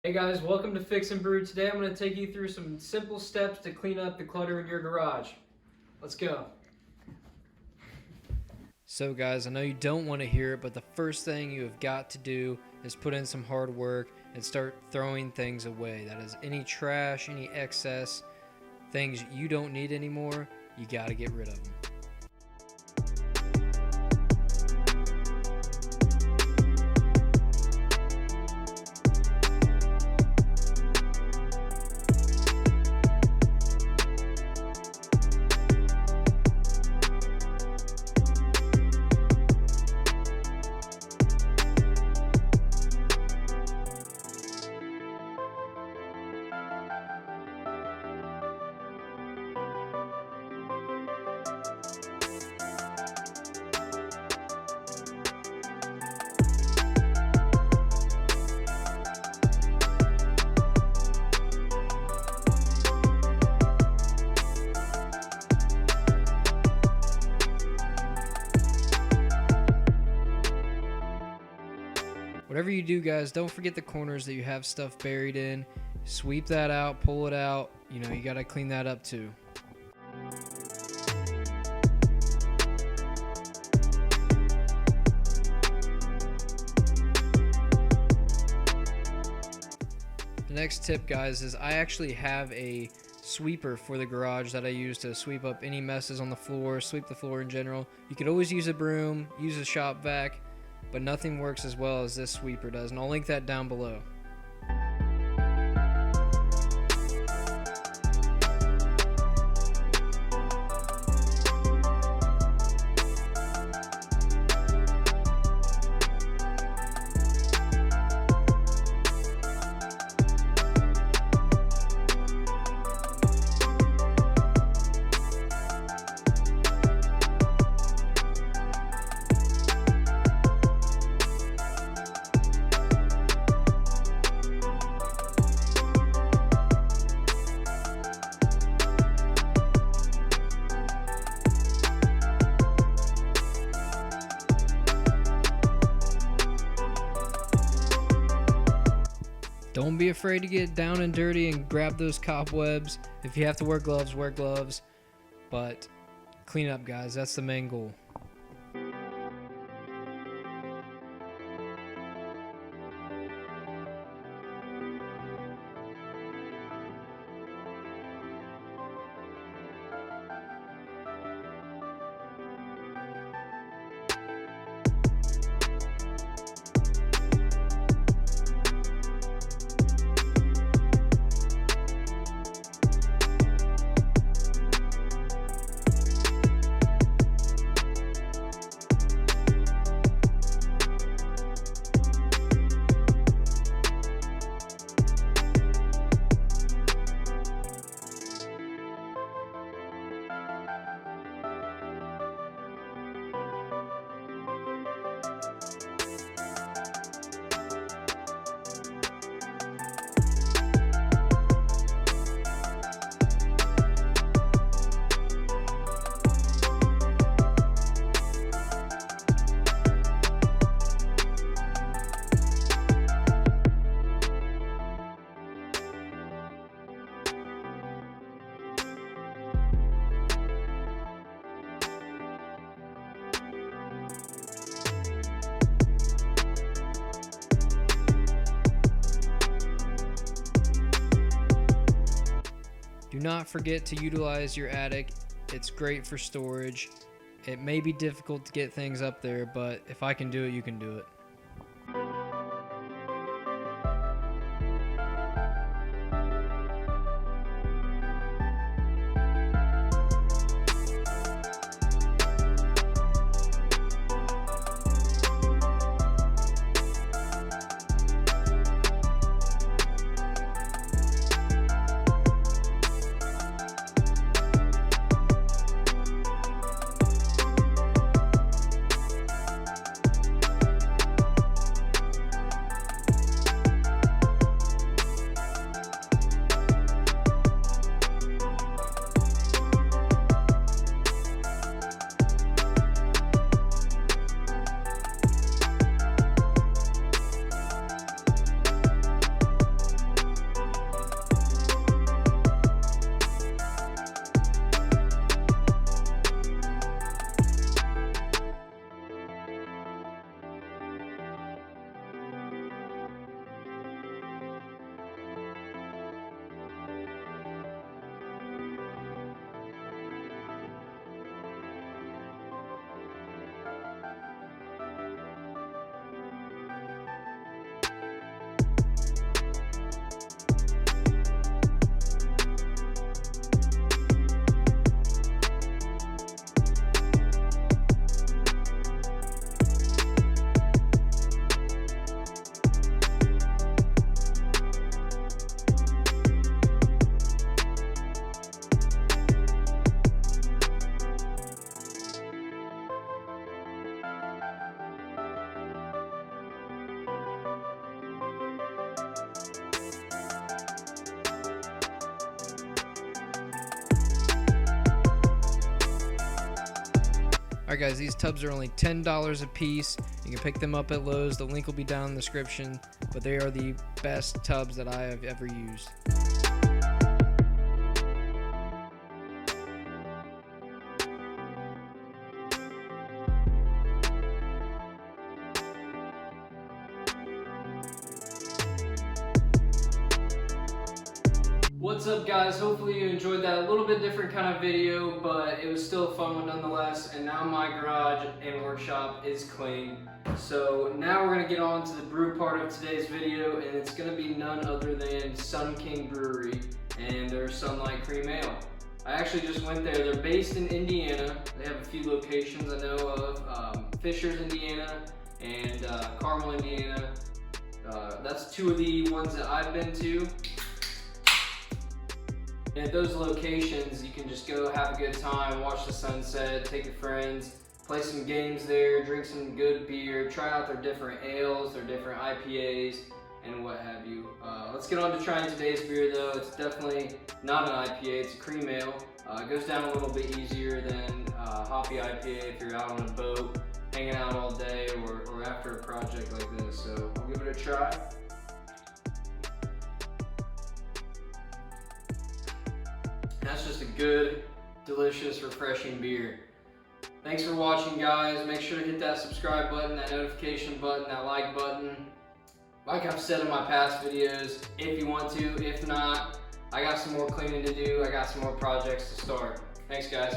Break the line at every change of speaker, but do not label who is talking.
Hey guys, welcome to Fix and Brew. Today I'm going to take you through some simple steps to clean up the clutter in your garage. Let's go. So guys, I know you don't want to hear it, but the first thing you have got to do is put in some hard work and start throwing things away. That is any trash, any excess, things you don't need anymore, you got to get rid of them. Whatever you do, guys, don't forget the corners that you have stuff buried in. Sweep that out, pull it out. You know, you got to clean that up too. The next tip, guys, is I actually have a sweeper for the garage that I use to sweep up any messes on the floor, sweep the floor in general. You could always use a broom, use a shop vac, but nothing works as well as this sweeper does, and I'll link that down below. Don't be afraid to get down and dirty and grab those cobwebs. If you have to wear gloves, wear gloves. But clean up, guys. That's the main goal. Do not forget to utilize your attic. It's great for storage. It may be difficult to get things up there, but if I can do it, you can do it. Alright guys, these tubs are only $10 a piece. You can pick them up at Lowe's. The link will be down in the description, but they are the best tubs that I have ever used. What's up guys, hopefully you enjoyed that. A little bit different kind of video, but it was still a fun one nonetheless. And now my garage and workshop is clean. So now we're going to get on to the brew part of today's video, and it's going to be none other than Sun King Brewery and their Sunlight Cream Ale. I actually just went there. They're based in Indiana. They have a few locations I know of, Fishers, Indiana and Carmel, Indiana. That's two of the ones that I've been to. And at those locations, you can just go have a good time, watch the sunset, take your friends, play some games there, drink some good beer, try out their different ales, their different IPAs, and what have you. Let's get on to trying today's beer though. It's definitely not an IPA, it's a cream ale. It goes down a little bit easier than hoppy IPA if you're out on a boat, hanging out all day, or after a project like this. So I'll give it a try. That's just a good, delicious, refreshing beer. Thanks for watching guys. Make sure to hit that subscribe button, that notification button, that like button. Like I've said in my past videos, if you want to. If not, I got some more cleaning to do. I got some more projects to start. Thanks guys.